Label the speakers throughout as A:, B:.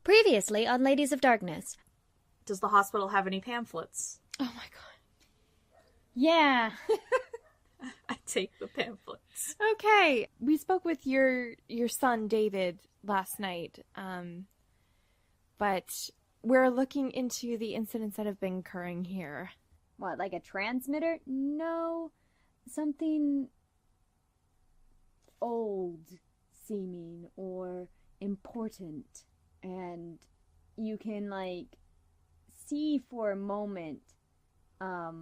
A: Previously on Ladies of Darkness.
B: Does the hospital have any pamphlets?
C: Oh my god.
A: Yeah.
B: I take the pamphlets.
C: Okay. We spoke with your son, David, last night. But we're looking into the incidents that have been occurring here.
D: What, like a transmitter? No. Something old seeming or important. And you can, see for a moment a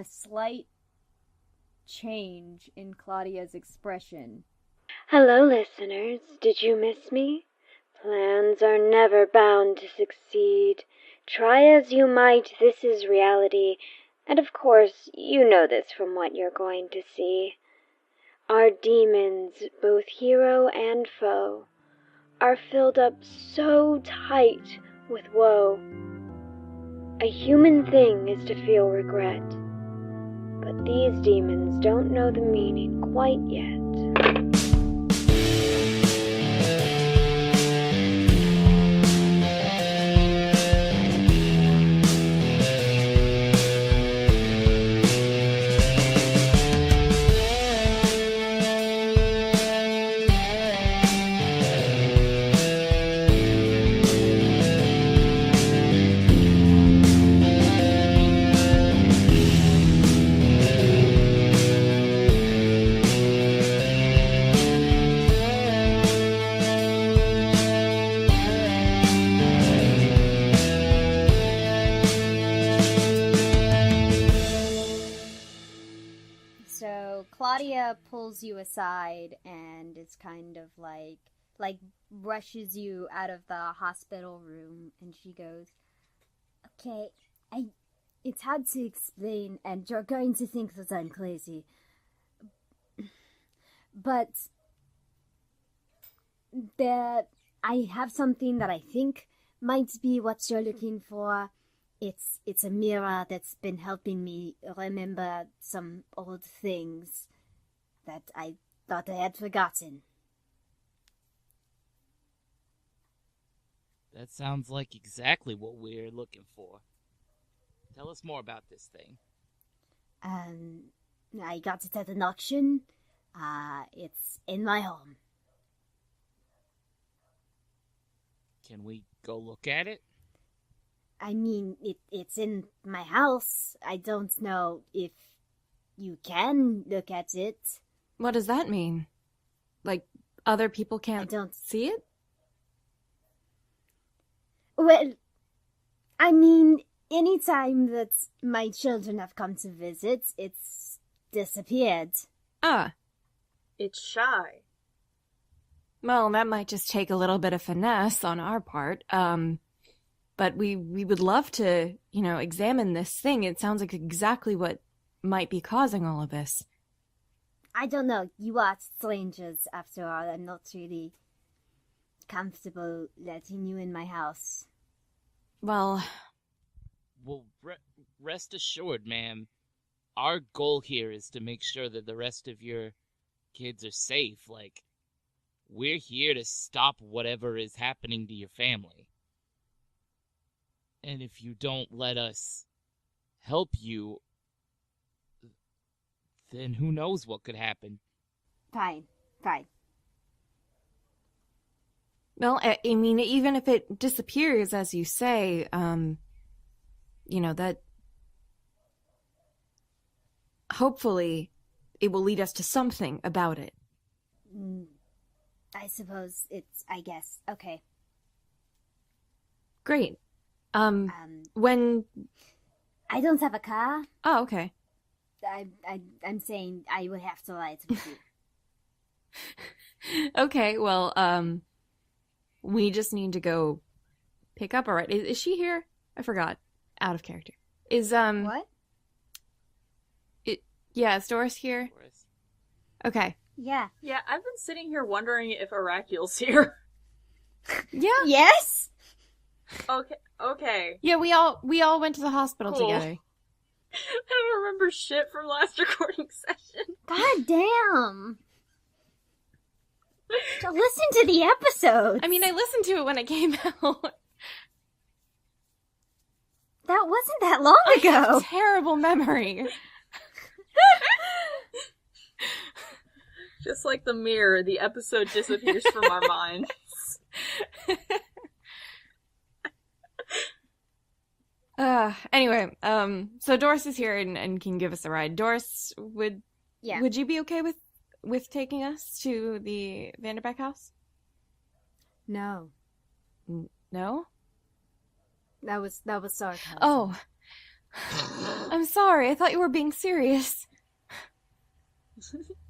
D: slight change in Claudia's expression.
E: Hello, listeners. Did you miss me? Plans are never bound to succeed. Try as you might, this is reality. And of course, you know this from what you're going to see. Our demons, both hero and foe, are filled up so tight with woe. A human thing is to feel regret, but these demons don't know the meaning quite yet.
D: So Claudia pulls you aside and is kind of like rushes you out of the hospital room, and she goes, "Okay, it's hard to explain, and you're going to think that I'm crazy. But I have something that I think might be what you're looking for. It's a mirror that's been helping me remember some old things that I thought I had forgotten."
F: That sounds like exactly what we're looking for. Tell us more about this thing.
D: I got it at an auction. It's in my home.
F: Can we go look at it?
D: I mean, it's in my house. I don't know if you can look at it.
C: What does that mean? Like, other people
D: I
C: can't
D: don't...
C: see it?
D: Well, I mean, anytime that my children have come to visit, it's disappeared.
C: Ah.
B: It's shy.
C: Well, that might just take a little bit of finesse on our part. But we would love to, examine this thing. It sounds like exactly what might be causing all of this.
D: I don't know. You are strangers, after all. I'm not really comfortable letting you in my house.
C: Well,
F: rest assured, ma'am. Our goal here is to make sure that the rest of your kids are safe. We're here to stop whatever is happening to your family. And if you don't let us help you, then who knows what could happen.
D: Fine.
C: well, I mean, even if it disappears, as you say, that hopefully it will lead us to something about it.
D: I suppose I guess. Okay.
C: Great. When...
D: I don't have a car.
C: Oh, okay.
D: I'm saying I would have to ride with you.
C: Okay, well, we just need to go pick up our... Is she here? I forgot. Out of character.
D: What?
C: Is Doris here?
F: Doris.
C: Okay.
D: Yeah.
B: Yeah, I've been sitting here wondering if Arakiel's here.
C: Yeah.
D: Yes?
B: Okay.
C: Yeah, we all went to the hospital
B: Cool.
C: together.
B: I don't remember shit from last recording session.
D: God damn. Listen to the episode.
C: I mean, I listened to it when it came out.
D: That wasn't that long ago.
C: Terrible memory.
B: Just like the mirror, the episode disappears from our minds.
C: Anyway, so Doris is here and can give us a ride. Doris, would you be okay with taking us to the Vanderbeck house?
D: No.
C: No?
D: That was sarcasm.
C: Oh. I'm sorry. I thought you were being serious.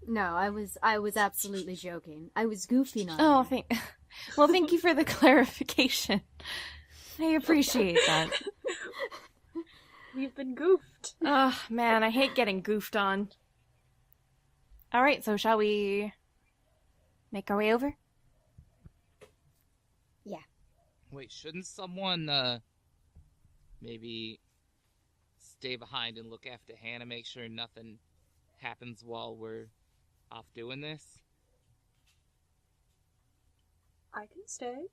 D: No, I was absolutely joking. I was goofing on
C: Oh,
D: you.
C: thank you for the clarification. I appreciate that.
B: We've been goofed.
C: Oh, man, I hate getting goofed on. All right, so shall we make our way over?
D: Yeah.
F: Wait, shouldn't someone, maybe stay behind and look after Hannah, make sure nothing happens while we're off doing this?
B: I can stay.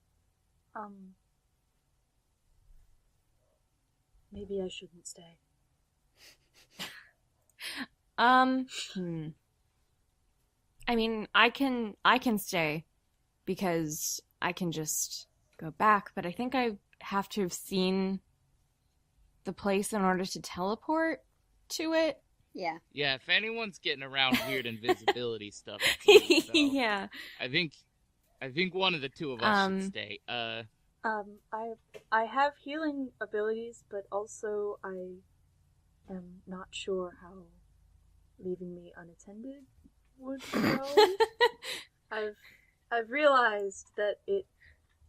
B: Maybe I shouldn't stay.
C: I mean, I can stay because I can just go back, but I think I have to have seen the place in order to teleport to it.
D: Yeah.
F: Yeah, if anyone's getting around weird invisibility stuff, it's me, so
C: Yeah.
F: I think one of the two of us should stay.
B: I have healing abilities, but also I am not sure how leaving me unattended would go. I've realized that it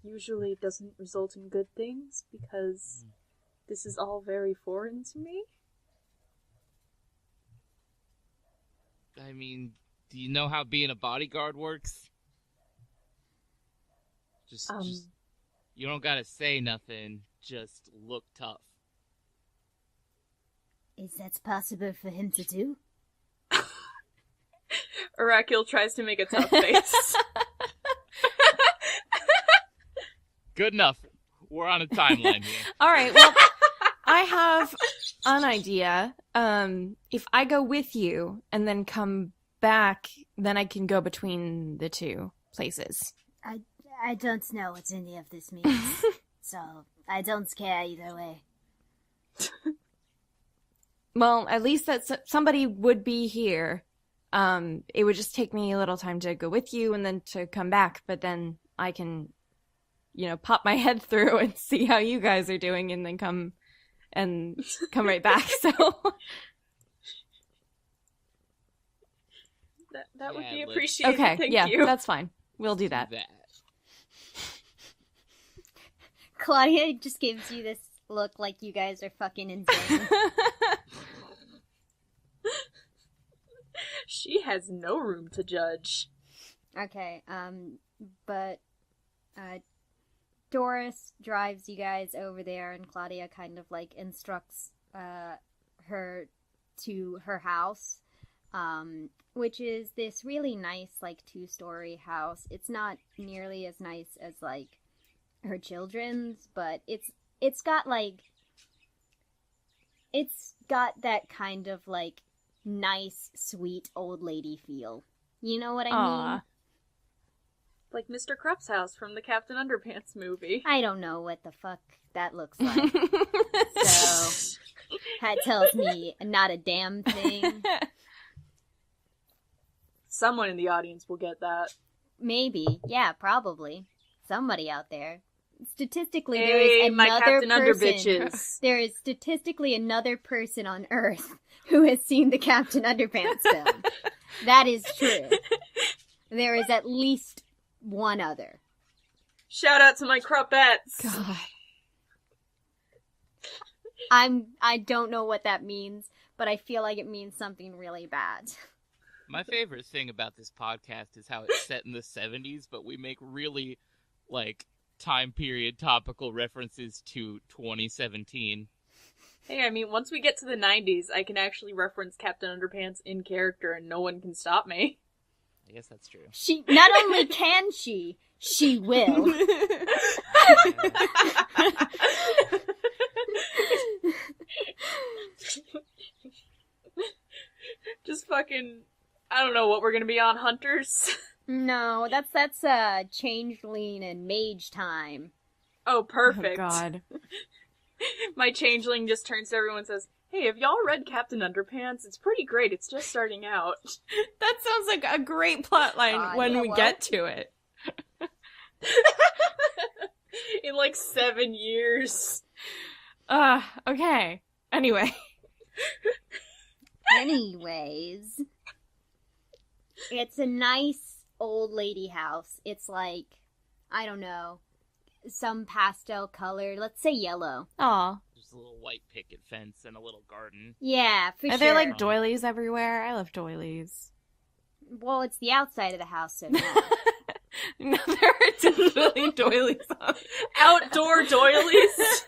B: usually doesn't result in good things because this is all very foreign to me.
F: I mean, do you know how being a bodyguard works? Just you don't gotta say nothing, just look tough.
D: Is that possible for him to do?
B: Oracle tries to make a tough face.
F: Good enough. We're on a timeline here.
C: All right, well, I have an idea. If I go with you and then come back, then I can go between the two places.
D: I don't know what any of this means, so I don't care either way.
C: Well, at least that somebody would be here. It would just take me a little time to go with you and then to come back, but then I can, pop my head through and see how you guys are doing and then come right back, so...
B: That would be
F: let's-
B: appreciated,
C: Okay,
B: thank
C: yeah,
B: you.
C: that's fine. We'll do that.
D: Claudia just gives you this look like you guys are fucking insane.
B: She has no room to judge.
D: Okay, but Doris drives you guys over there, and Claudia kind of like instructs her to her house, which is this really nice like 2-story house. It's not nearly as nice as like her children's, but it's got that kind of like nice, sweet old lady feel. You know what I mean?
B: Like Mr. Krupp's house from the Captain Underpants movie.
D: I don't know what the fuck that looks like. So that tells me not a damn thing.
B: Someone in the audience will get that.
D: Maybe. Yeah, probably. Somebody out there. Statistically,
B: Hey,
D: there is
B: my
D: another
B: Captain
D: person.
B: Underbitches.
D: There is statistically another person on Earth who has seen the Captain Underpants film. That is true. There is at least one other.
B: Shout out to my Kruppettes.
C: God.
D: I don't know what that means, but I feel like it means something really bad.
F: My favorite thing about this podcast is how it's set in the 70s, but we make really, time period topical references to 2017.
B: Hey, I mean, once we get to the 90s, I can actually reference Captain Underpants in character and no one can stop me.
F: I guess that's true.
D: She not only can she will.
B: Just fucking, I don't know what we're gonna be on, Hunters?
D: No, that's changeling and mage time.
B: Oh, perfect.
C: Oh, God.
B: My changeling just turns to everyone and says, "Hey, have y'all read Captain Underpants? It's pretty great, it's just starting out."
C: That sounds like a great plotline when we get to it.
B: In like 7 years.
C: Okay. Anyway.
D: Anyways, it's a nice old lady house. It's like, I don't know, some pastel color. Let's say yellow.
C: Aw.
F: There's a little white picket fence and a little garden.
D: Yeah, for sure.
C: Are there like doilies everywhere? I love doilies.
D: Well, it's the outside of the house, so no.
C: No, there are definitely doilies on.
B: Outdoor doilies.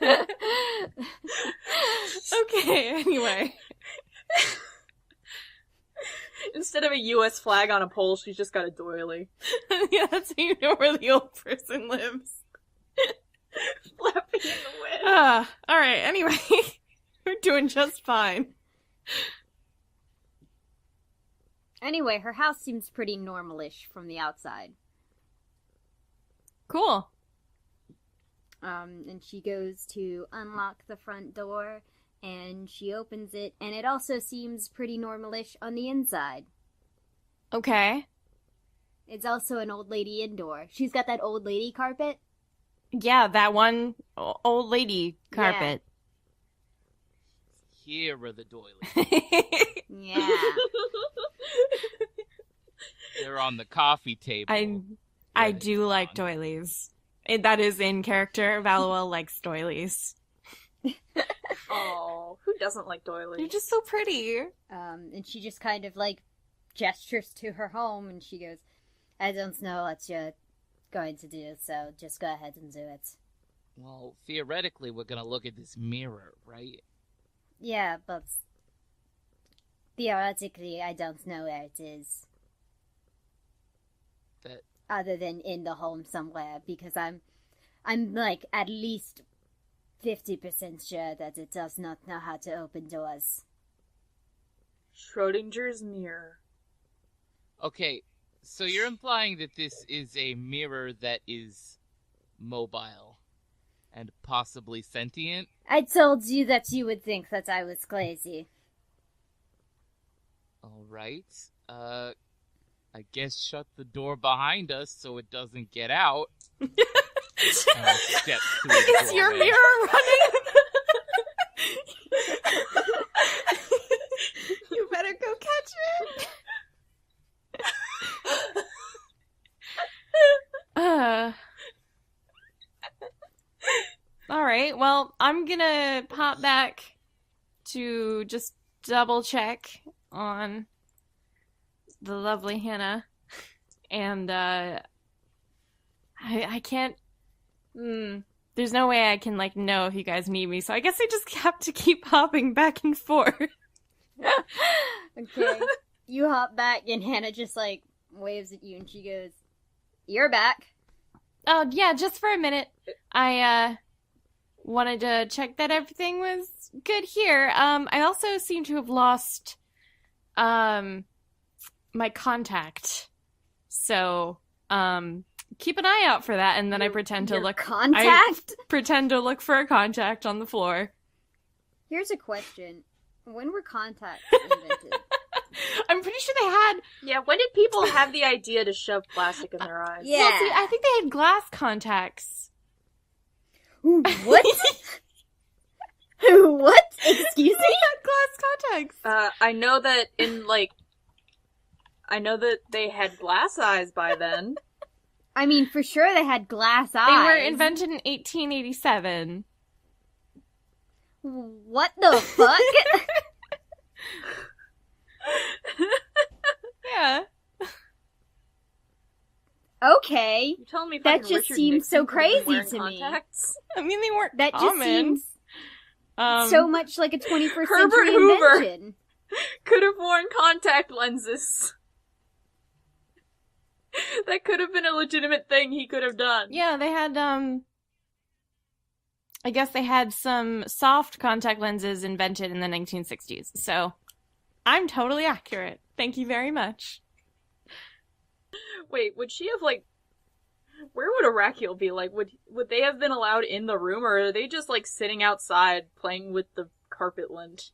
C: Okay, anyway.
B: Instead of a U.S. flag on a pole, she's just got a doily.
C: Yeah, that's how you know where the old person lives.
B: Flapping in the wind.
C: Alright, anyway. We're doing just fine.
D: Anyway, her house seems pretty normalish from the outside.
C: Cool.
D: And she goes to unlock the front door, and she opens it, and it also seems pretty normalish on the inside.
C: Okay.
D: It's also an old lady indoor. She's got that old lady carpet.
C: Yeah, that one old lady carpet.
F: Here are the doilies.
D: Yeah.
F: They're on the coffee table.
C: I do like doilies. That is in character. Valuel likes doilies.
B: Oh, who doesn't like doilies?
C: They're just so pretty.
D: And she just kind of like gestures to her home, and she goes, "I don't know what you're going to do, so just go ahead and do it."
F: Well, theoretically, we're gonna look at this mirror, right?
D: Yeah, but theoretically, I don't know where it is.
F: That
D: Other than in the home somewhere, because I'm like at least 50% sure that it does not know how to open doors.
B: Schrodinger's mirror.
F: Okay, so you're implying that this is a mirror that is mobile and possibly sentient?
D: I told you that you would think that I was crazy.
F: Alright, I guess shut the door behind us so it doesn't get out. Step through the
C: Is your
F: doorway.
C: mirror running? You better go catch it. Alright, well, I'm gonna pop back to just double check on the lovely Hannah. And, I can't... there's no way I can, like, know if you guys need me, so I guess I just have to keep hopping back and forth.
D: Okay. You hop back, and Hannah just, like, waves at you, and she goes, "You're back."
C: Oh, yeah, just for a minute. I, wanted to check that everything was good here. I also seem to have lost, my contact. So, keep an eye out for that, and then I pretend to
D: Your
C: look...
D: contact?
C: I pretend to look for a contact on the floor.
D: Here's a question. When were contacts invented?
C: I'm pretty sure they had...
B: Yeah, when did people have the idea to shove plastic in their eyes?
D: Yeah.
C: Well, see, I think they had glass contacts.
D: What? What? Excuse
C: They
D: me?
C: had glass contacts.
B: I know that I know that they had glass eyes by then.
D: I mean, for sure they had glass eyes.
C: They were invented in 1887.
D: What the fuck?
C: Yeah.
D: Okay.
B: You telling me
D: That
B: fucking
D: just
B: Richard
D: seems
B: Nixon
D: so
B: could have been
D: crazy
B: wearing
D: to me.
B: contacts?
C: I mean, they weren't
D: That
C: common.
D: just seems
C: Um,
D: so much like a 21st
B: Herbert
D: century
B: Hoover.
D: invention.
B: Could have worn contact lenses. That could have been a legitimate thing he could have done.
C: Yeah, they had, I guess they had some soft contact lenses invented in the 1960s, so I'm totally accurate. Thank you very much.
B: Wait, would she have, like... Where would Arakiel be? Like, would they have been allowed in the room, or are they just, like, sitting outside playing with the carpet lint?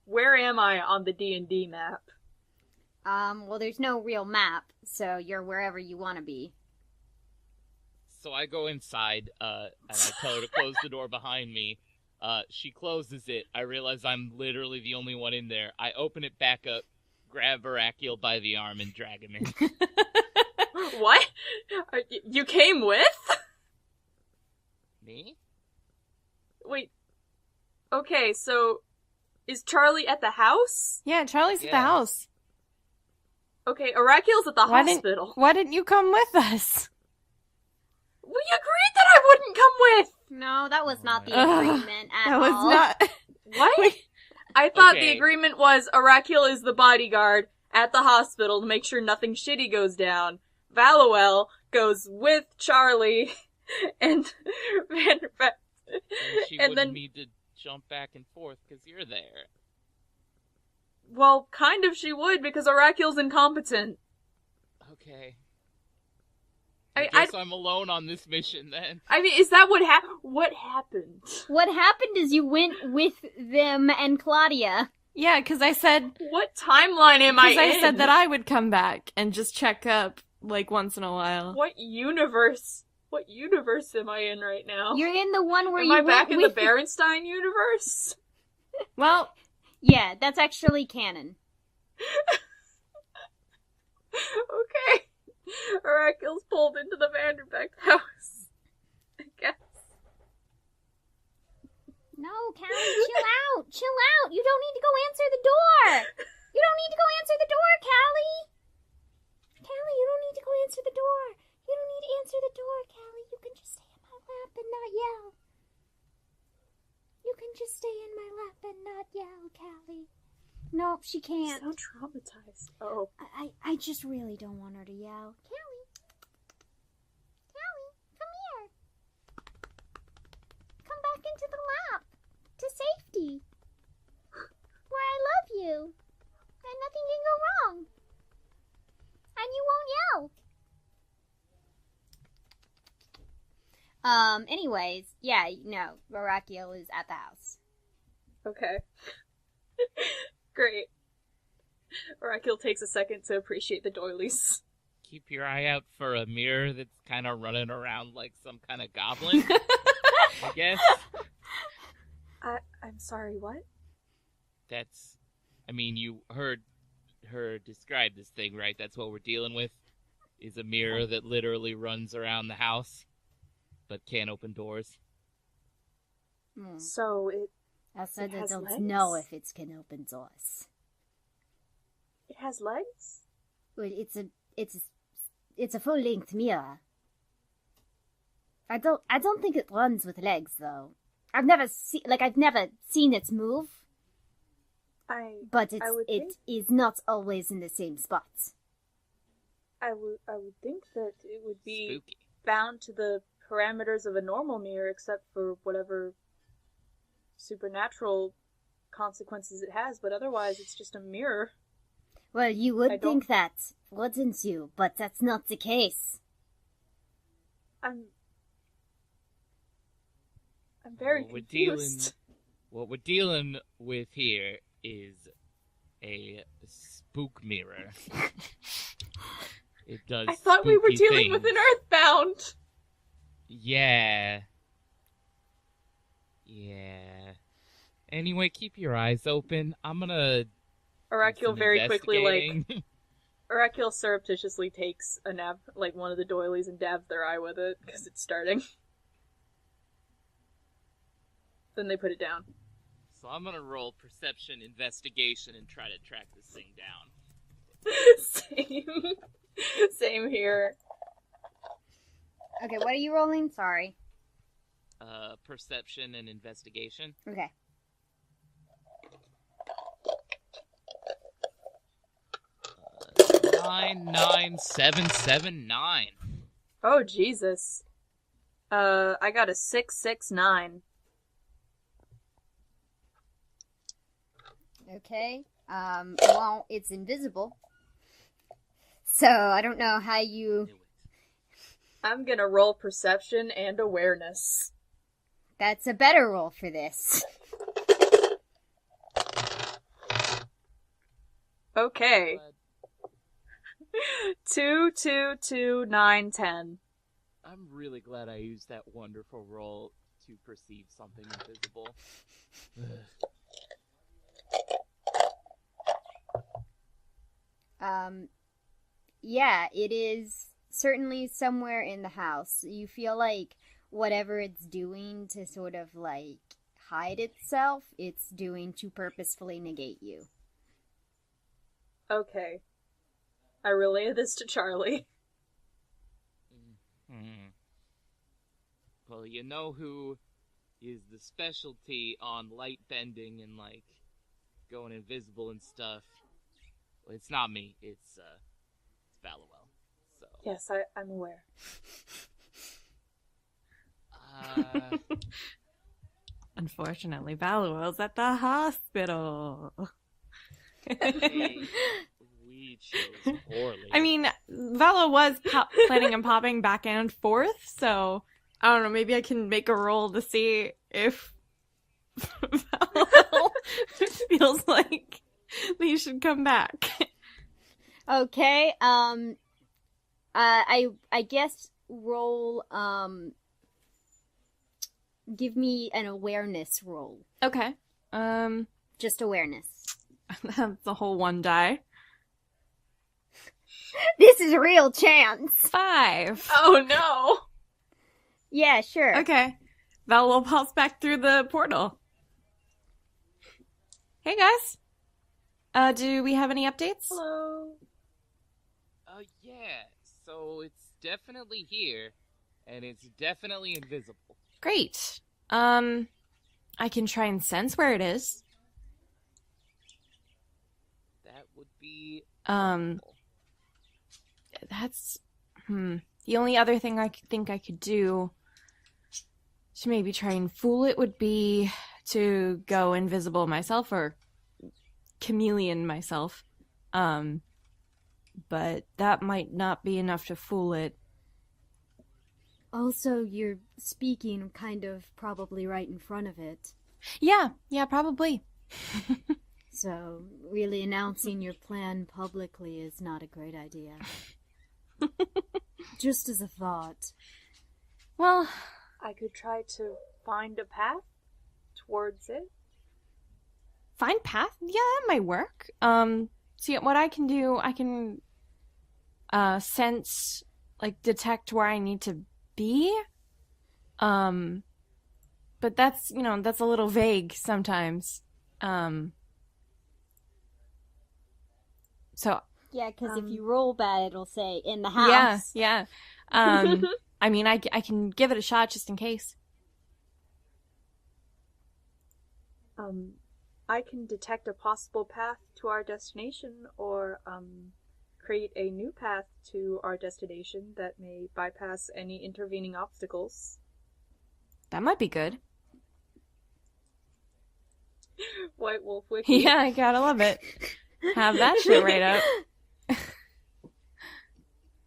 B: Where am I on the D&D map?
D: Well, there's no real map, so you're wherever you want to be.
F: So I go inside, and I tell her to close the door behind me. She closes it. I realize I'm literally the only one in there. I open it back up, grab Arakiel by the arm, and drag him in.
B: What? You came with?
F: Me?
B: Wait. Okay, so... Is Charlie at the house?
C: Yeah, Charlie's at the
F: Yes.
C: house.
B: Okay, Arakiel's at the hospital.
C: Why didn't you come with us?
B: We agreed that I wouldn't come with!
D: No, that was not the
C: Ugh,
D: agreement at
C: That was
D: all.
C: not...
B: What? I thought the
F: Okay.
B: agreement was Arakiel is the bodyguard at the hospital to make sure nothing shitty goes down. Valuel goes with Charlie, and
F: She
B: and
F: wouldn't
B: then,
F: need to jump back and forth because you're there.
B: well, kind of she would because Arakiel's incompetent.
F: Okay.
B: I
F: guess I'm alone on this mission then.
B: I mean, is that what happened?
D: What happened is you went with them and Claudia.
C: Yeah, because I said...
B: What timeline am I in?
C: Because I said that I would come back and just check up, like, once in a while.
B: What universe? What universe am I in right now?
D: You're in the one where
B: am
D: you
B: I
D: went
B: back in the
D: with
B: Berenstein universe?
C: Well,
D: Yeah, that's actually canon.
B: Okay. Arakiel's pulled into the Vanderbeck house. I guess.
D: No, Callie, chill out. Chill out. You don't need to go answer the door. You don't need to go answer the door, Callie. Callie, you don't need to go answer the door. You don't need to answer the door, Callie. You can just stay in my lap and not yell. You can just stay in my lap and not yell, Callie. No, she can't.
B: So traumatized. Oh.
D: I just really don't want her to yell. Callie. Callie, come here. Come back into the lap. To safety. Where I love you. And nothing can go wrong. And you won't yell. Anyways, yeah, no, Arakiel is at the house.
B: Okay. Great. Arakiel takes a second to appreciate the doilies.
F: Keep your eye out for a mirror that's kind of running around like some kind of goblin. I guess.
B: I'm sorry, what?
F: That's... I mean, you heard her describe this thing, right? That's what we're dealing with, is a mirror that literally runs around the house, but can't open doors.
B: So it
D: I said
B: It
D: I
B: has
D: don't
B: legs?
D: know if it can open doors.
B: has legs?
D: Well, it's a full length mirror. I don't think it runs with legs though. I've never seen it move, but
B: I would
D: it
B: think-
D: is not always in the same spot.
B: I would think that it would be
F: Spooky.
B: bound to the parameters of a normal mirror, except for whatever supernatural consequences it has, but otherwise it's just a mirror.
D: Well, you
B: I
D: would
B: don't-
D: think that, wouldn't you? But that's not the case.
B: I'm very confused.
F: What we're dealing with here is a spook mirror. It does.
B: I thought we were
F: spooky
B: dealing with
F: things.
B: an Earthbound.
F: Yeah. Anyway, keep your eyes open. I'm gonna. do
B: Arakiel
F: some
B: very quickly, like,
F: investigating.
B: Arakiel surreptitiously takes a nap, like one of the doilies, and dabs their eye with it because it's starting. Then they put it down.
F: So I'm gonna roll perception investigation and try to track this thing down.
B: Same here.
D: Okay, what are you rolling? Sorry.
F: Perception and investigation.
D: Okay.
F: 99779.
B: Oh, Jesus. I got a 669.
D: Okay. Well, it's invisible. So, I don't know how you...
B: I'm gonna roll perception and awareness.
D: That's a better roll for this.
B: Okay. 2, 2, 2, 9, 10.
F: I'm really glad I used that wonderful roll to perceive something invisible.
D: Yeah, it is certainly somewhere in the house. You feel like whatever it's doing to sort of, like, hide itself, it's doing to purposefully negate you.
B: Okay. I relay this to Charlie.
F: Well, you know who is the specialty on light bending and, like, going invisible and stuff? Well, it's not me. It's Valowell. So.
B: Yes, I'm aware.
C: Unfortunately, Valowell's at the hospital.
F: Hey, we chose poorly.
C: I mean, Valo was planning on popping back and forth, so I don't know, maybe I can make a roll to see if Valo feels like they should come back.
D: Okay, I guess roll, give me an awareness roll.
C: Okay.
D: Just awareness.
C: That's a whole 1 die.
D: This is a real chance!
C: 5.
B: Oh no!
D: Yeah, sure.
C: Okay. Valo pops back through the portal. Hey guys. Do we have any updates?
B: Hello.
F: Yeah. So it's definitely here, and it's definitely invisible.
C: Great. I can try and sense where it is.
F: That would be...
C: That's... The only other thing I think I could do to maybe try and fool it would be to go invisible myself, or chameleon myself. But that might not be enough to fool it.
D: Also, you're speaking kind of probably right in front of it.
C: Yeah, probably.
D: So, really announcing your plan publicly is not a great idea. Just as a thought.
C: Well,
B: I could try to find a path towards it.
C: find path? Yeah, that might work. See, what I can do, I can sense, like, detect where I need to be. But that's, that's a little vague sometimes. So
D: Yeah, because if you roll bad, it'll say in the house.
C: yeah. I mean, I can give it a shot just in case.
B: I can detect a possible path to our destination, or create a new path to our destination that may bypass any intervening obstacles.
C: That might be good.
B: White Wolf Wiki.
C: Yeah, I gotta love it. Have that shit right up.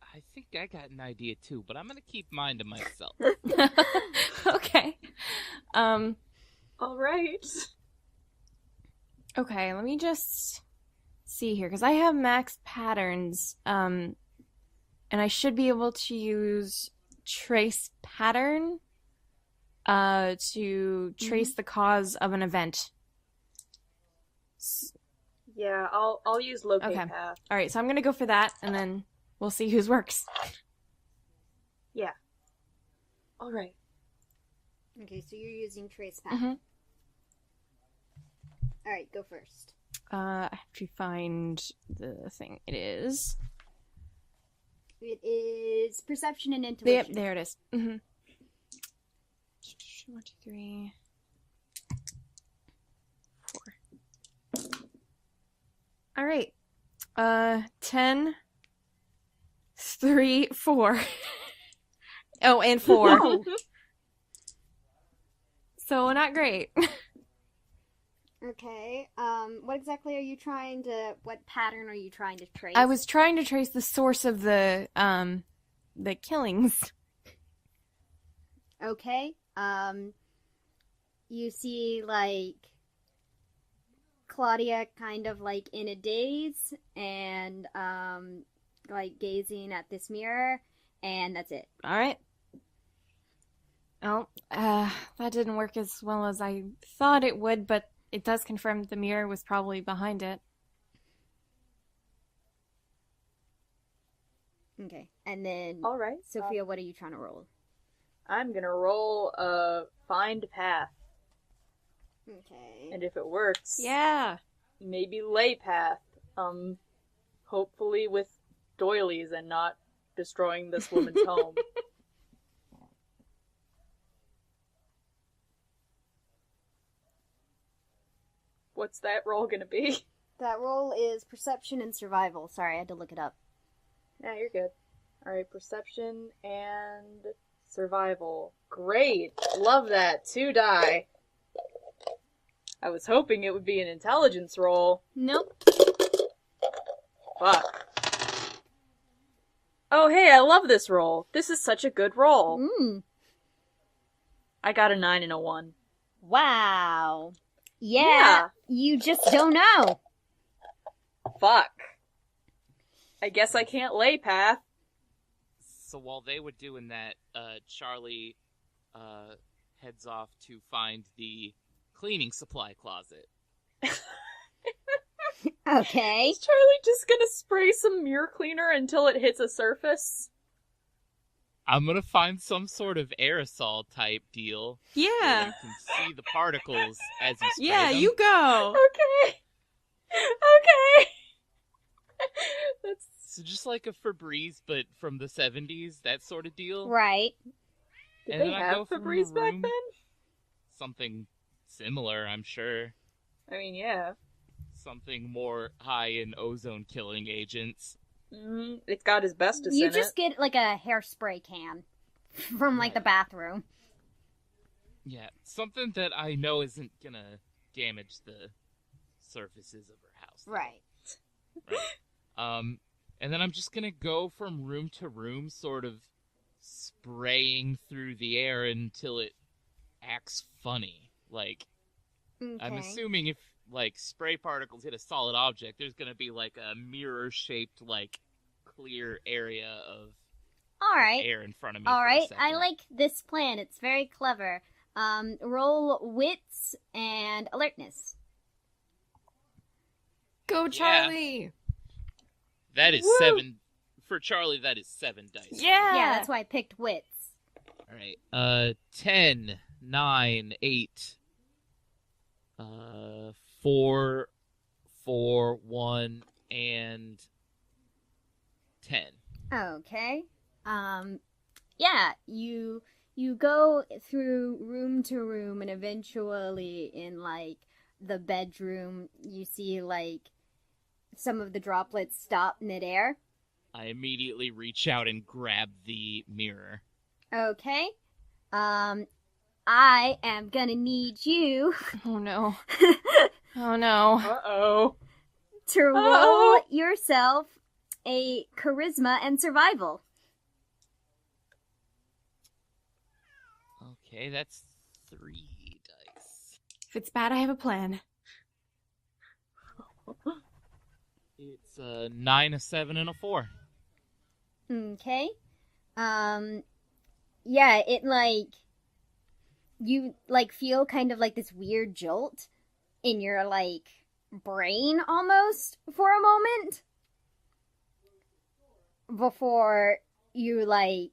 F: I think I got an idea too, but I'm gonna keep mine to myself.
C: Okay.
B: All right.
C: Okay, let me just see here, because I have max patterns, and I should be able to use trace pattern to trace the cause of an event.
B: Yeah, I'll use locate
C: Okay.
B: path.
C: All right, so I'm gonna go for that, and then we'll see whose works.
B: Yeah. All right.
D: Okay, so you're using trace path.
C: Mhm.
D: Alright, go first.
C: I have to find the thing. It is.
D: It is perception and intuition.
C: Yep, there it is. Mm-hmm. 1, 2, 3, 4. All right. 10 3, 4. Oh, and 4.
B: Oh.
C: So not great.
D: Okay. What exactly are you trying to? What pattern are you trying to trace?
C: I was trying to trace the source of the killings.
D: Okay. You see, like, Claudia kind of, like, in a daze and, like, gazing at this mirror, and that's it.
C: All right. Oh, that didn't work as well as I thought it would, but it does confirm the mirror was probably behind it.
D: Okay. And then,
B: All right.
D: Sophia, what are you trying to roll?
B: I'm gonna roll a find path,
D: Okay.
B: and if it works,
C: Yeah.
B: maybe lay path. Hopefully with doilies and not destroying this woman's home. What's that roll gonna be?
D: That roll is perception and survival. Sorry, I had to look it up.
B: Yeah, you're good. Alright, perception and survival. Great! Love that. 2 die. I was hoping it would be an intelligence roll.
D: Nope.
B: Fuck. Oh, hey, I love this roll. This is such a good roll. I got a 9 and a 1.
D: Wow.
B: Yeah.
D: Yeah. You just don't know.
B: Fuck. I guess I can't lay path.
F: So while they were doing that, Charlie heads off to find the cleaning supply closet.
D: Okay.
B: Is Charlie just gonna spray some mirror cleaner until it hits a surface?
F: I'm gonna find some sort of aerosol type deal. Where
C: Yeah.
F: you can see the particles as you spray
C: Yeah,
F: them.
C: you go.
B: Okay. Okay. That's
F: So just like a Febreze, but from the 70s, that sort of deal.
D: Right.
B: Did
F: And
B: they
F: then I
B: have
F: go from
B: Febreze back
F: room-
B: then?
F: Something similar, I'm sure.
B: I mean, yeah.
F: Something more high in ozone killing agents.
B: It's got asbestos
D: You
B: in
D: just
B: it.
D: get like a hairspray can from like the bathroom.
F: Yeah, something that I know isn't gonna damage the surfaces of her house.
D: Right.
F: And then I'm just gonna go from room to room, sort of spraying through the air until it acts funny. Like,
D: Okay.
F: I'm assuming if, like, spray particles hit a solid object, there's gonna be, like, a mirror-shaped, like, clear area of
D: All right.
F: air in front of me.
D: All
F: for a
D: right. I
F: second.
D: like this plan. It's very clever. Roll wits and alertness.
C: Go, Charlie.
F: That is
B: Woo!
F: 7... For Charlie, that is 7 dice.
C: Yeah.
D: Yeah, that's why I picked wits.
F: Alright, 10, 9, 8, 4, 4, 1, and 10.
D: Okay. Yeah, you go through room to room and eventually in like the bedroom you see like some of the droplets stop midair.
F: I immediately reach out and grab the mirror.
D: Okay. I am gonna need you
C: Oh no. Oh no.
B: Uh-oh.
D: to roll
B: Oh.
D: yourself a charisma and survival.
F: Okay, that's 3 dice.
C: If it's bad, I have a plan.
F: It's a 9, a 7, and a 4.
D: Okay. Yeah, it like you like feel kind of like this weird jolt in your like brain almost for a moment before you like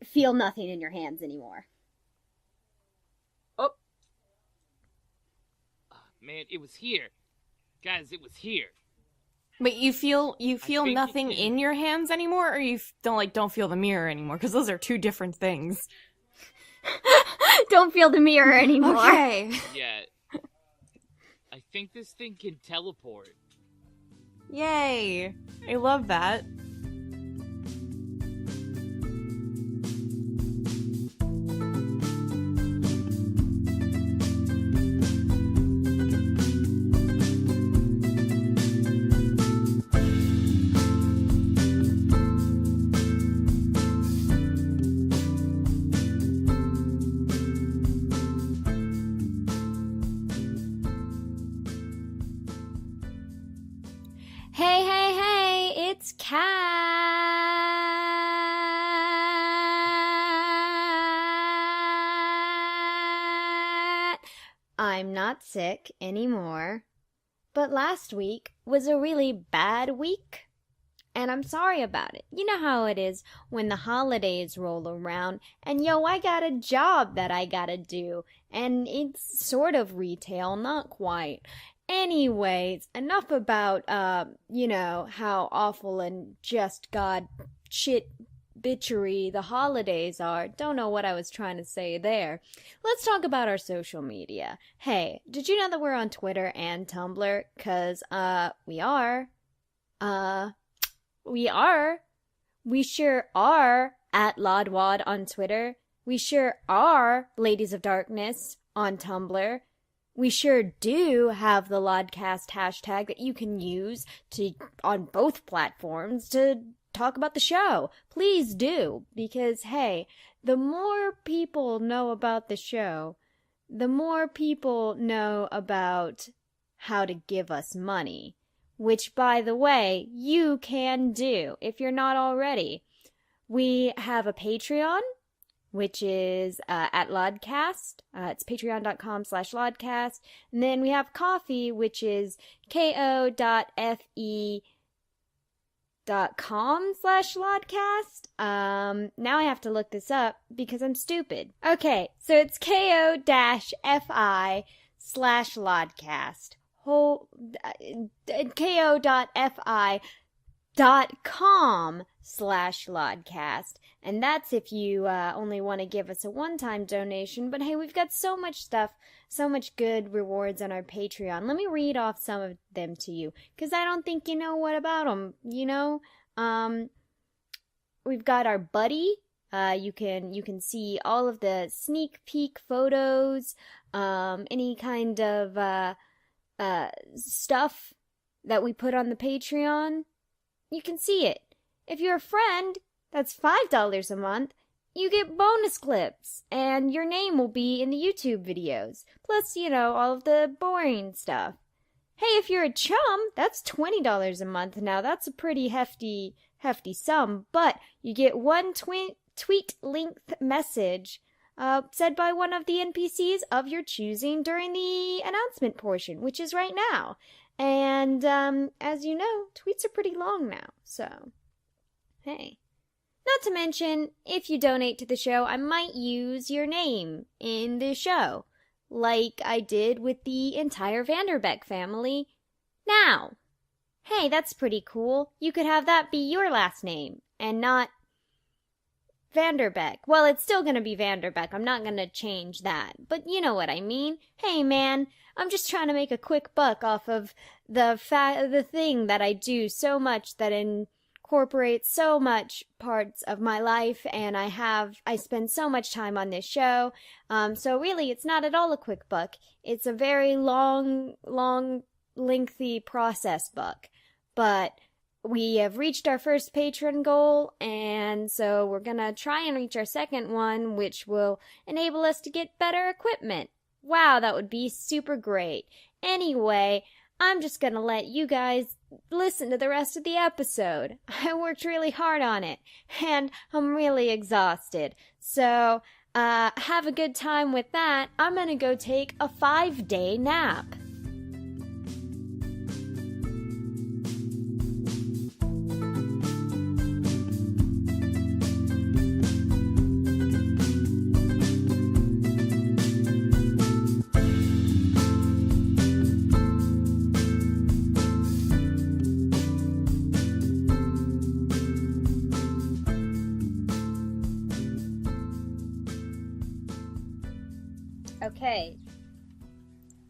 D: feel nothing in your hands anymore.
F: Man, it was here. Guys, it was here.
C: But you feel
F: think you
C: nothing
F: can-
C: in your hands anymore, or you don't feel the mirror anymore? Because those are two different things.
D: Don't feel the mirror anymore.
C: Okay.
F: Yeah. I think this thing can teleport.
C: Yay! I love that.
A: Hey, hey, hey, it's Cat. I'm not sick anymore, but last week was a really bad week, and I'm sorry about it. You know how it is when the holidays roll around, and I got a job that I gotta do, and it's sort of retail, not quite. Anyways, enough about, how awful and just god shit bitchery the holidays are. Don't know what I was trying to say there. Let's talk about our social media. Hey, did you know that we're on Twitter and Tumblr? 'Cause, we are. We are. We sure are at Lodwad on Twitter. We sure are Ladies of Darkness on Tumblr. We sure do have the Lodcast hashtag that you can use on both platforms to talk about the show. Please do, because hey, the more people know about the show, the more people know about how to give us money, which, by the way, you can do if you're not already. We have a Patreon, which is at Lodcast. It's patreon.com/Lodcast. And then we have Coffee, which is ko.fe.com/Lodcast. Now I have to look this up because I'm stupid. Okay, so it's ko-fi/Lodcast. ko.fi.com/Lodcast. And that's if you only want to give us a one-time donation. But hey, we've got so much stuff, so much good rewards on our Patreon. Let me read off some of them to you, because I don't think you know what about them, We've got our buddy. You can see all of the sneak peek photos, any kind of stuff that we put on the Patreon. You can see it. If you're a friend, that's $5 a month. You get bonus clips, and your name will be in the YouTube videos. Plus, all of the boring stuff. Hey, if you're a chum, that's $20 a month. Now, that's a pretty hefty sum, but you get one tweet-length message said by one of the NPCs of your choosing during the announcement portion, which is right now. And, as you know, tweets are pretty long now, so, hey. Not to mention, if you donate to the show, I might use your name in the show, like I did with the entire Vanderbeck family. Now, hey, that's pretty cool. You could have that be your last name, and not Vanderbeck. Well, it's still gonna be Vanderbeck. I'm not gonna change that, but you know what I mean. Hey, man, I'm just trying to make a quick buck off of the thing that I do so much, that incorporates so much parts of my life, and I spend so much time on this show. So really, it's not at all a quick buck. It's a very long, lengthy process buck. But we have reached our first patron goal, and so we're gonna try and reach our second one, which will enable us to get better equipment. Wow, that would be super great. Anyway, I'm just gonna let you guys listen to the rest of the episode. I worked really hard on it, and I'm really exhausted. So, have a good time with that. I'm gonna go take a 5-day nap. Okay,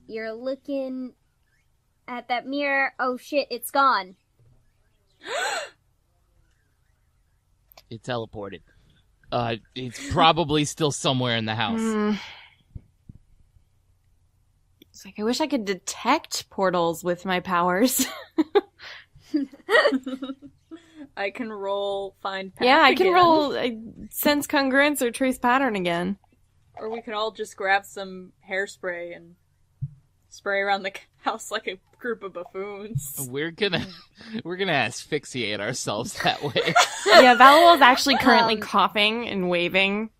A: you're looking at that mirror. Oh shit, it's gone.
F: It teleported. It's probably still somewhere in the house.
C: It's like, I wish I could detect portals with my powers.
B: I can roll find path
C: Yeah, I can
B: again.
C: roll sense congruence or trace pattern again.
B: Or we can all just grab some hairspray and spray around the house like a group of buffoons.
F: We're gonna asphyxiate ourselves that way.
C: Yeah, Valuel's actually currently coughing and waving.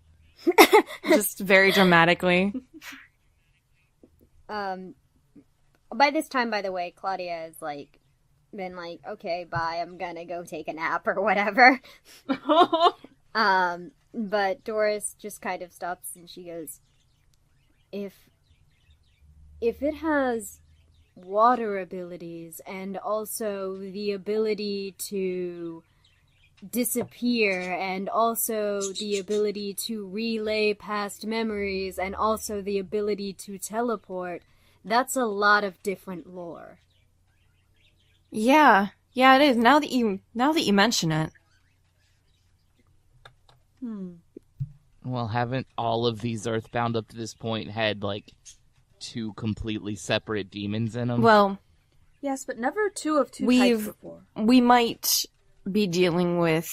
C: Just very dramatically.
D: By this time, by the way, Claudia has, like, been like, okay, bye, I'm gonna go take a nap or whatever. But Doris just kind of stops and she goes, if it has water abilities and also the ability to disappear and also the ability to relay past memories and also the ability to teleport, that's a lot of different lore.
C: Yeah, it is. Now that you mention it.
F: Well, haven't all of these Earthbound up to this point had, like, 2 completely separate demons in them?
C: Well,
B: Yes, but never two of two types before.
C: we might be dealing with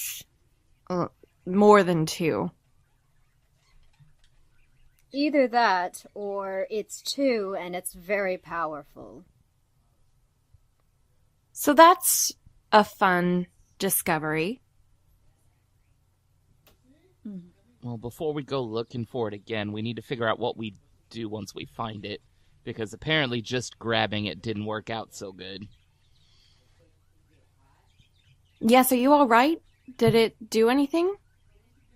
C: more than 2.
D: Either that, or it's 2 and it's very powerful.
C: So that's a fun discovery.
F: Well, before we go looking for it again, we need to figure out what we do once we find it. Because apparently just grabbing it didn't work out so good.
C: Yes, are you all right? Did it do anything?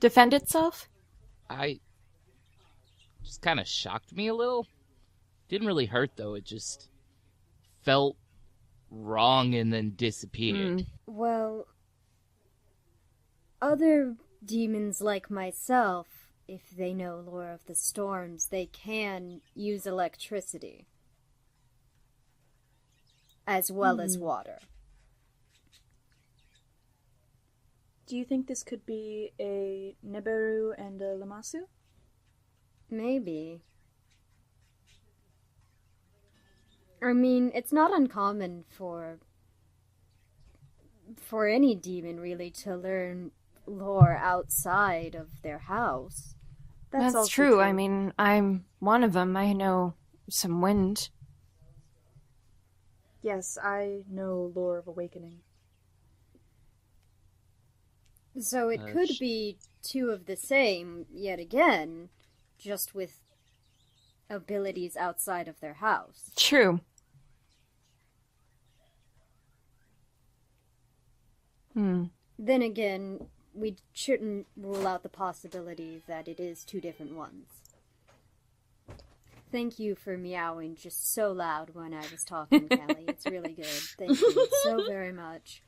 C: Defend itself?
F: I just kind of shocked me a little. Didn't really hurt, though. It just felt wrong and then disappeared.
D: Well, other demons like myself, if they know lore of the storms, they can use electricity as well as water.
B: Do you think this could be a Nibiru and a Lamasu?
D: Maybe. I mean, it's not uncommon for any demon, really, to learn lore outside of their house.
C: That's
B: also
C: true. I mean, I'm one of them. I know some wind.
B: Yes, I know lore of awakening.
D: So it could be 2 of the same, yet again, just with abilities outside of their house.
C: True.
D: Then again, we shouldn't rule out the possibility that it is 2 different ones. Thank you for meowing just so loud when I was talking, Kelly. It's really good. Thank you so very much.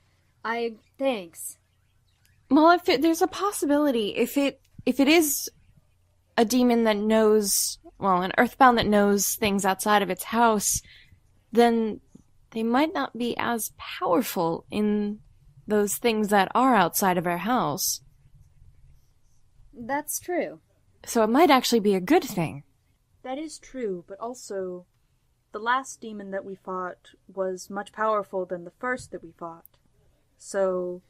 D: Thanks.
C: Well, there's a possibility, if it is a demon that knows, well, an Earthbound that knows things outside of its house, then they might not be as powerful in those things that are outside of our house.
D: That's true.
C: So it might actually be a good thing.
B: That is true, but also, the last demon that we fought was much powerful than the first that we fought. So,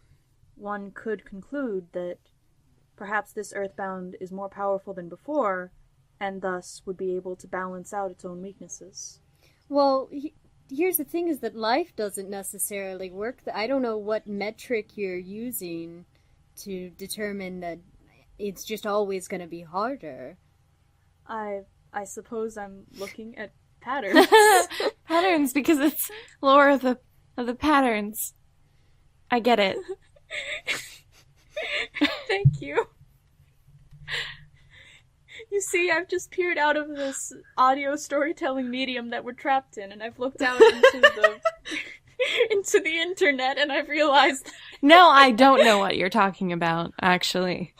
B: one could conclude that perhaps this Earthbound is more powerful than before, and thus would be able to balance out its own weaknesses.
D: Well, here's the thing is that life doesn't necessarily work. I don't know what metric you're using to determine that it's just always going to be harder.
B: I suppose I'm looking at patterns.
C: Patterns, because it's lore of the patterns. I get it.
B: Thank you. You see, I've just peered out of this audio storytelling medium that we're trapped in, and I've looked out into the internet, and I've realized...
C: No, I don't know what you're talking about, actually.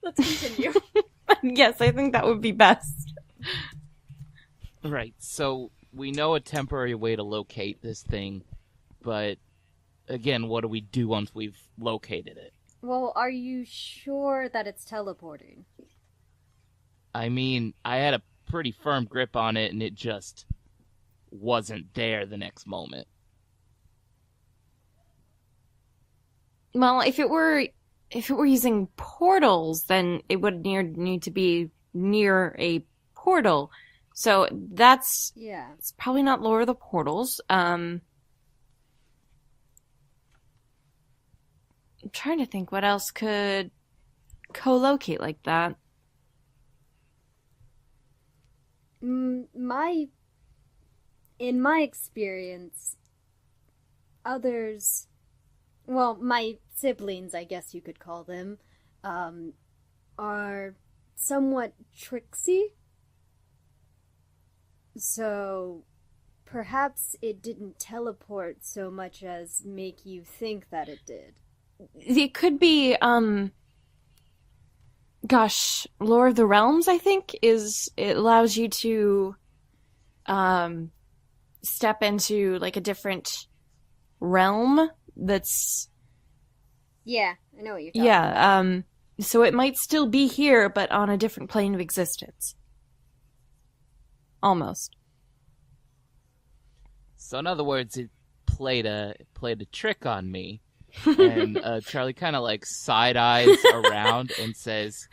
B: Let's continue.
C: Yes, I think that would be best.
F: Right, so we know a temporary way to locate this thing, but again, what do we do once we've located it?
D: Well, are you sure that it's teleporting?
F: I mean, I had a pretty firm grip on it, and it just wasn't there the next moment.
C: Well, if it were using portals, then it would need to be near a portal. So it's probably not Lore of the Portals. I'm trying to think what else could co-locate like that.
D: In my experience, others, well, my siblings, I guess you could call them, are somewhat tricksy. So perhaps it didn't teleport so much as make you think that it did.
C: It could be, Lore of the Realms, I think, it allows you to, step into, like, a different realm that's...
D: Yeah, I know what you're talking about.
C: So it might still be here, but on a different plane of existence. Almost.
F: So in other words, it played a trick on me. And Charlie kind of like side-eyes around and says,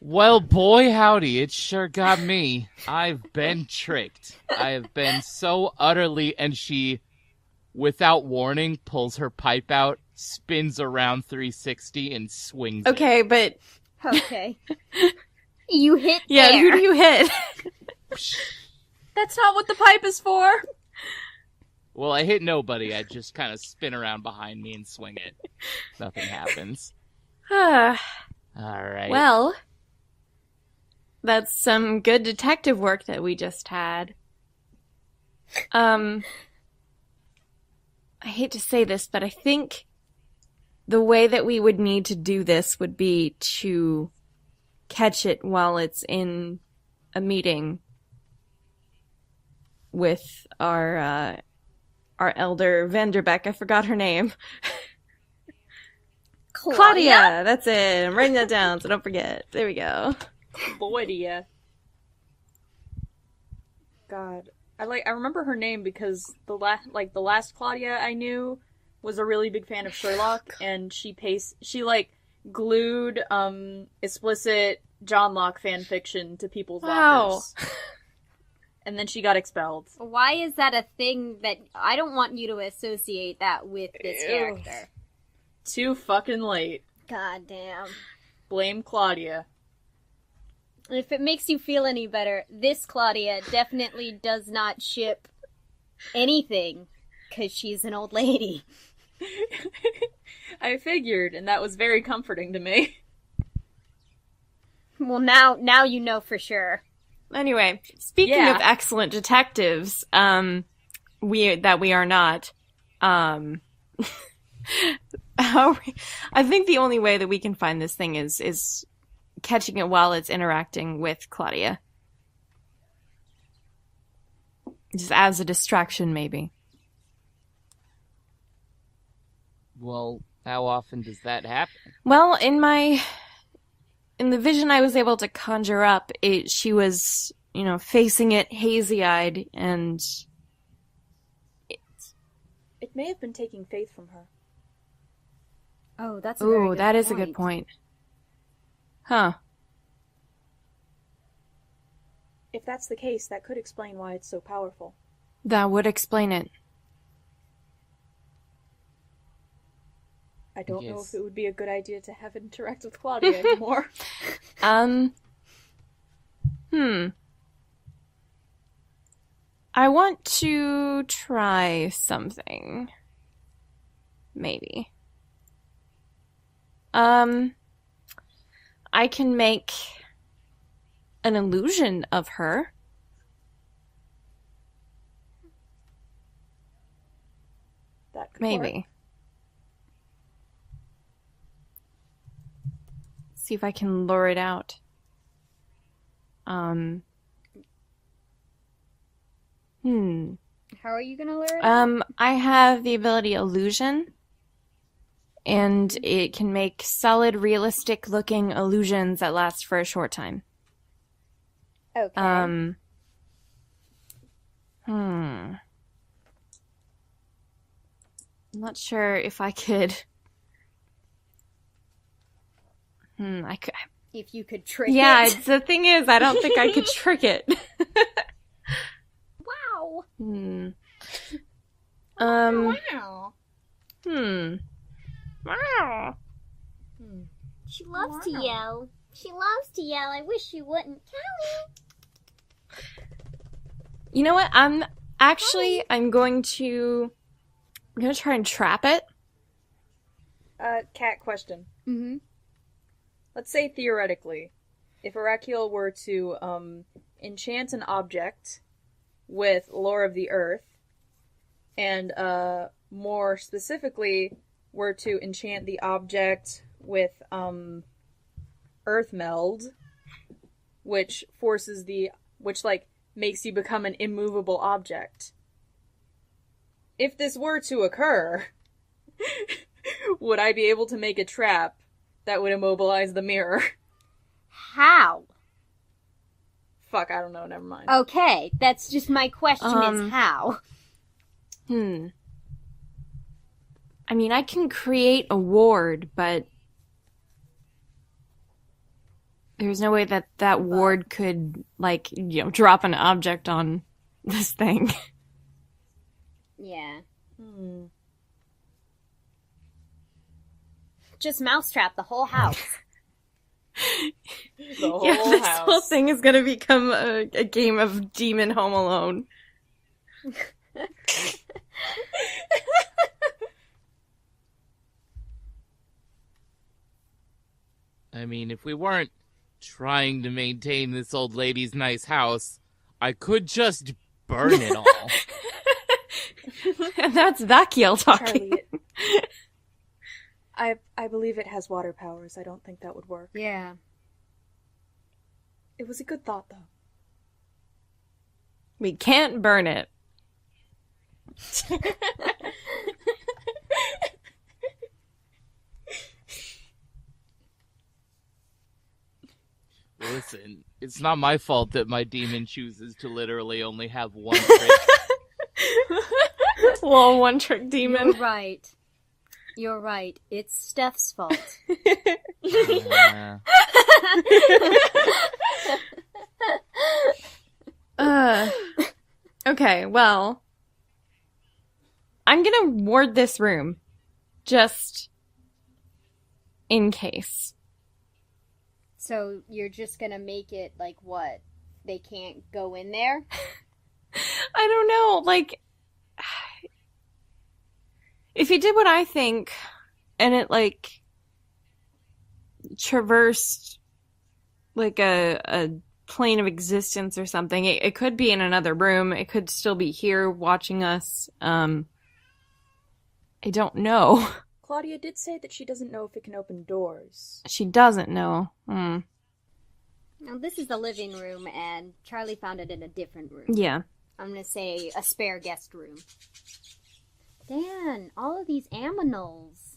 F: well, boy, howdy, it sure got me. I've been tricked. I have been so utterly... And she, without warning, pulls her pipe out, spins around 360, and swings it.
C: Okay, but...
D: Okay. You hit
C: Yeah,
D: there.
C: who do you hit?
B: That's not what the pipe is for!
F: Well, I hit nobody. I just kind of spin around behind me and swing it. Nothing happens. All right.
C: Well, that's some good detective work that we just had. I hate to say this, but I think the way that we would need to do this would be to catch it while it's in a meeting with our elder Vanderbeck. I forgot her name. Claudia! That's it. I'm writing that down, so don't forget. There we go.
B: Claudia. God. I remember her name because the last Claudia I knew was a really big fan of Sherlock, and she glued explicit John Locke fan fiction to people's lockers. And then she got expelled.
D: Why is that a thing that... I don't want you to associate that with this character.
B: Too fucking late.
D: God damn.
B: Blame Claudia.
D: If it makes you feel any better, this Claudia definitely does not ship anything, because she's an old lady.
B: I figured, and that was very comforting to me.
D: Well, now you know for sure.
C: Anyway, speaking of excellent detectives, we are not, I think the only way that we can find this thing is catching it while it's interacting with Claudia. Just as a distraction, maybe.
F: Well, how often does that happen?
C: Well, in the vision I was able to conjure up, she was, facing it hazy-eyed, and...
B: It may have been taking faith from her.
D: Oh, that's a very good point.
C: That is a good point. Huh.
B: If that's the case, that could explain why it's so powerful.
C: That would explain it.
B: I don't know if it would be a good idea to have it interact with Claudia anymore.
C: I want to try something. Maybe. I can make an illusion of her.
B: That could
C: Maybe.
B: work.
C: See if I can lure it out.
A: How are you gonna lure it?
C: I have the ability illusion, and it can make solid, realistic-looking illusions that last for a short time.
A: Okay.
C: I'm not sure if I could. I could.
A: If you could trick
C: Yeah,
A: it.
C: the thing is, I don't think I could trick it.
A: Wow.
B: Wow.
C: Wow.
D: She loves to yell. She loves to yell. I wish she wouldn't.
C: You know what? I'm going to try and trap it.
B: Cat question.
A: Mm-hmm.
B: Let's say theoretically, if Arakiel were to enchant an object with lore of the earth, and more specifically were to enchant the object with earth meld, which makes you become an immovable object. If this were to occur, would I be able to make a trap that would immobilize the mirror?
A: How?
B: Fuck, I don't know, never mind.
A: Okay, that's just my question is how?
C: I mean, I can create a ward, but there's no way that ward could, drop an object on this thing.
A: Yeah. Just mousetrap the whole house.
B: The whole
C: This
B: house.
C: whole thing is gonna become a game of Demon Home Alone.
F: I mean, if we weren't trying to maintain this old lady's nice house, I could just burn it all.
C: And that's Vakiel talking.
B: Charlie, I believe it has water powers. I don't think that would work.
A: Yeah.
B: It was a good thought, though.
C: We can't burn it.
F: Listen, it's not my fault that my demon chooses to literally only have one trick.
C: Well, one-trick demon.
A: You're right. You're right. It's Steph's fault.
C: Okay, well, I'm gonna ward this room, just in case.
A: So you're just gonna make it like what? They can't go in there?
C: I don't know, if you did what I think, and it, traversed, a plane of existence or something, it could be in another room, it could still be here watching us, I don't know.
B: Claudia did say that she doesn't know if it can open doors.
C: She doesn't know.
A: Now, this is the living room, and Charlie found it in a different room.
C: Yeah.
A: I'm gonna say a spare guest room. Dan, all of these aminals.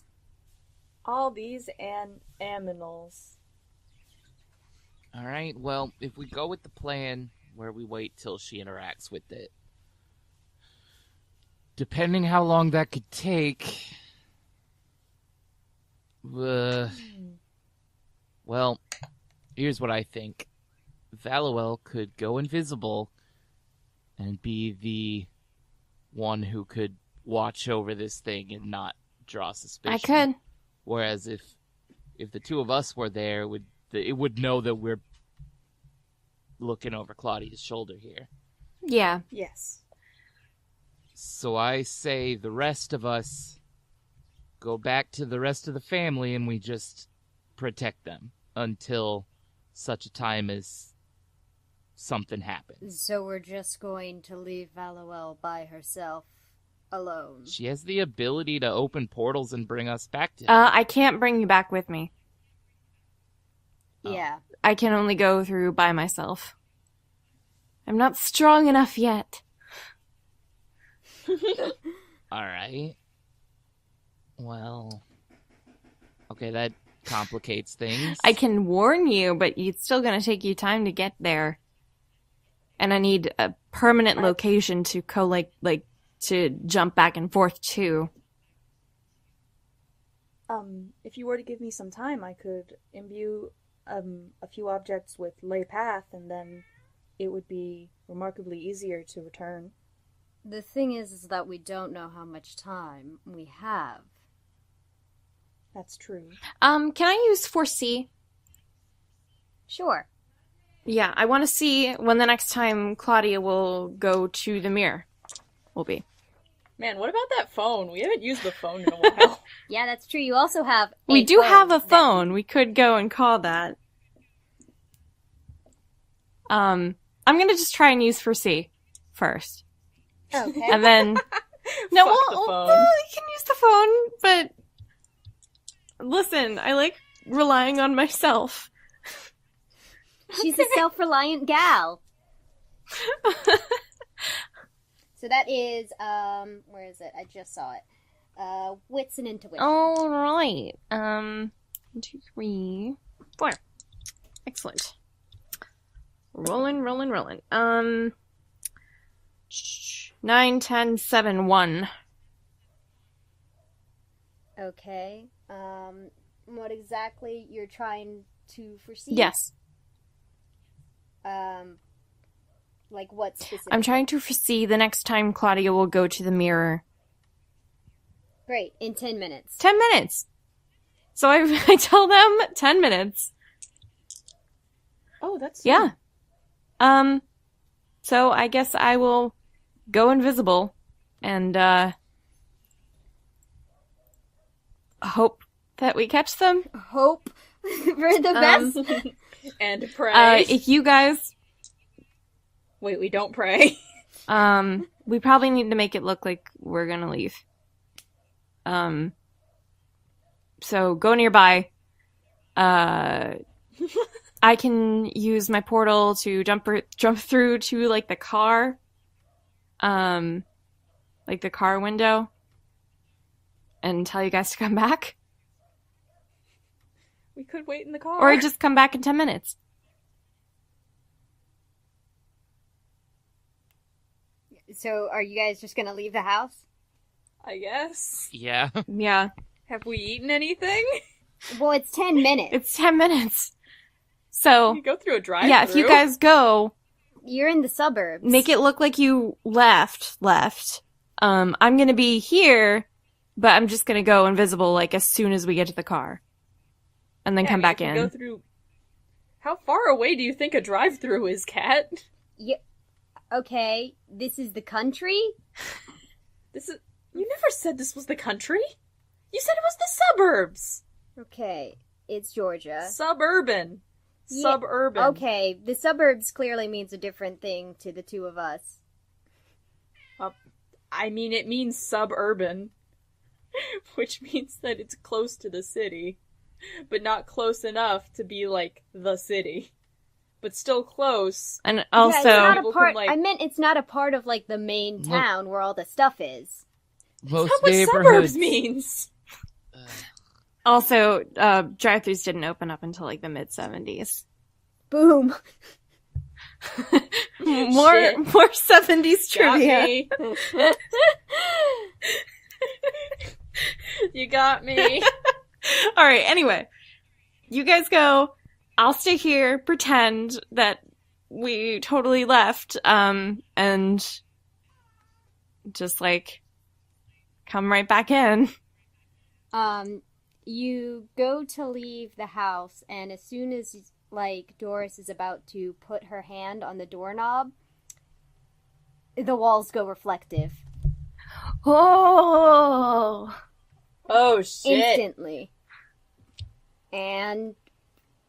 B: All these aminals.
F: Alright, well, if we go with the plan where we wait till she interacts with it, depending how long that could take, well, here's what I think. Valuel could go invisible and be the one who could watch over this thing and not draw suspicion.
C: I could.
F: Whereas if the two of us were there, it would know that we're looking over Claudia's shoulder here.
C: Yeah.
B: Yes.
F: So I say the rest of us go back to the rest of the family and we just protect them until such a time as something happens.
A: So we're just going to leave Valuel by herself, alone.
F: She has the ability to open portals and bring us back to
C: I can't bring you back with me.
A: Yeah.
C: I can only go through by myself. I'm not strong enough yet.
F: All right. Well, okay, that complicates things.
C: I can warn you, but it's still going to take you time to get there. And I need a permanent location to to jump back and forth to.
B: If you were to give me some time, I could imbue a few objects with ley path, and then it would be remarkably easier to return.
D: The thing is that we don't know how much time we have.
B: That's true.
C: Can I use foresee?
D: Sure.
C: Yeah, I want to see when the next time Claudia will go to the mirror will be.
B: Man, what about that phone? We haven't used the phone in a while.
D: Yeah, that's true. You also have
C: We do have a phone. We could go and call that. I'm gonna just try and use foresee first.
D: Okay.
C: And then no,
B: Fuck the
C: well,
B: phone.
C: you can use the phone, but listen, I like relying on myself.
D: She's a self-reliant gal. So that is, where is it? I just saw it. Wits and intuition.
C: All right. 1, 2, 3, 4. Excellent. Rolling. 9, 10, 7, 1.
D: Okay. What exactly you're trying to foresee?
C: Yes.
D: Like what specific?
C: I'm trying to foresee the next time Claudia will go to the mirror.
D: Great, in 10 minutes.
C: 10 minutes. So I tell them 10 minutes.
B: Oh, that's...
C: Yeah. So I guess I will go invisible and, hope that we catch them.
D: Hope for the best.
B: And pray.
C: If you guys...
B: Wait, we don't pray.
C: We probably need to make it look like we're gonna leave. So go nearby. I can use my portal to jump through to like the car. Like the car window. And tell you guys to come back.
B: We could wait in the car.
C: Or just come back in 10 minutes.
D: So are you guys just gonna leave the house?
B: I guess.
F: Yeah.
C: Yeah.
B: Have we eaten anything?
D: Well, it's 10 minutes.
C: It's 10 minutes. So,
B: You go through a drive-thru.
C: yeah, if you guys go,
D: You're in the suburbs.
C: make it look like you left. I'm gonna be here, but I'm just gonna go invisible like as soon as we get to the car. And then
B: Yeah,
C: come
B: I mean,
C: back
B: if
C: in.
B: you go through... How far away do you think a drive-thru is, Kat?
D: Yeah. Okay, this is the country?
B: This is... You never said this was the country. You said it was the suburbs.
D: Okay, it's Georgia.
B: Suburban.
D: Yeah,
B: Suburban.
D: Okay, the suburbs clearly means a different thing to the two of us.
B: I mean, it means suburban. Which means that it's close to the city. But not close enough to be, like, the city. But still close.
C: And also,
D: yeah, it's not
B: People
D: a part.
B: can, like-
D: I meant it's not a part of like the main
F: Look-
D: town where all the stuff is.
F: Most
B: That's what
F: neighborhoods
B: suburbs means.
C: drive-thrus didn't open up until like the mid-70s.
D: Boom.
C: more
B: Shit.
C: 70s
B: Got
C: trivia.
B: me. You got me.
C: All right, anyway. You guys go. I'll stay here, pretend that we totally left, and just, like, come right back in.
D: You go to leave the house, and as soon as like Doris is about to put her hand on the doorknob, the walls go reflective
C: Oh!
B: Oh, shit.
D: instantly, and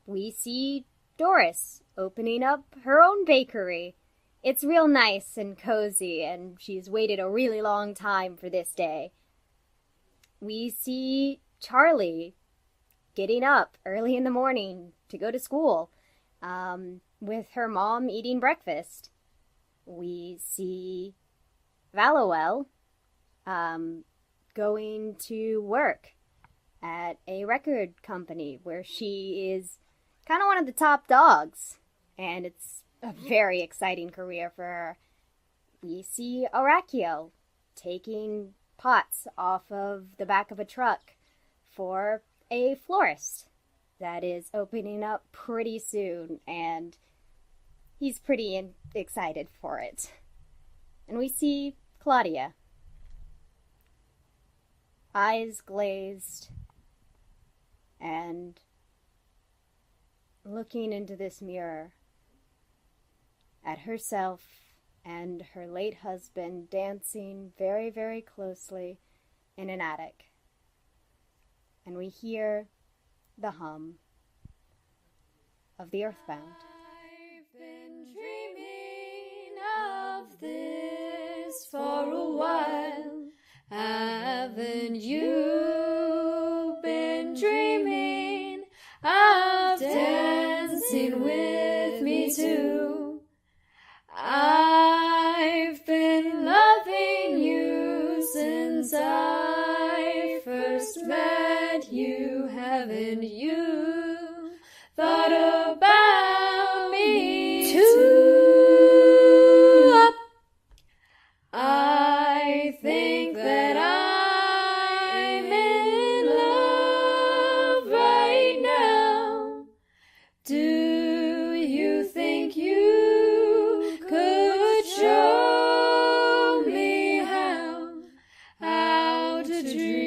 D: we see Doris opening up her own bakery. It's real nice and cozy, and she's waited a really long time for this day. We see Charlie getting up early in the morning to go to school, with her mom eating breakfast. We see Vallowell
A: going to work at a record company where she is kind of one of the top dogs, and it's a very exciting career for her. We see Arakiel taking pots off of the back of a truck for a florist that is opening up pretty soon, and he's pretty excited for it. And we see Claudia, eyes glazed, and looking into this mirror at herself and her late husband dancing very, very closely in an attic. And we hear the hum of the Earthbound.
G: I've been dreaming of this for a while. Haven't you been dreaming of dancing with me too? I've been loving you since I first met you. Haven't you thought about me too? I think that I'm in love right now. Do you think you could show me how to dream?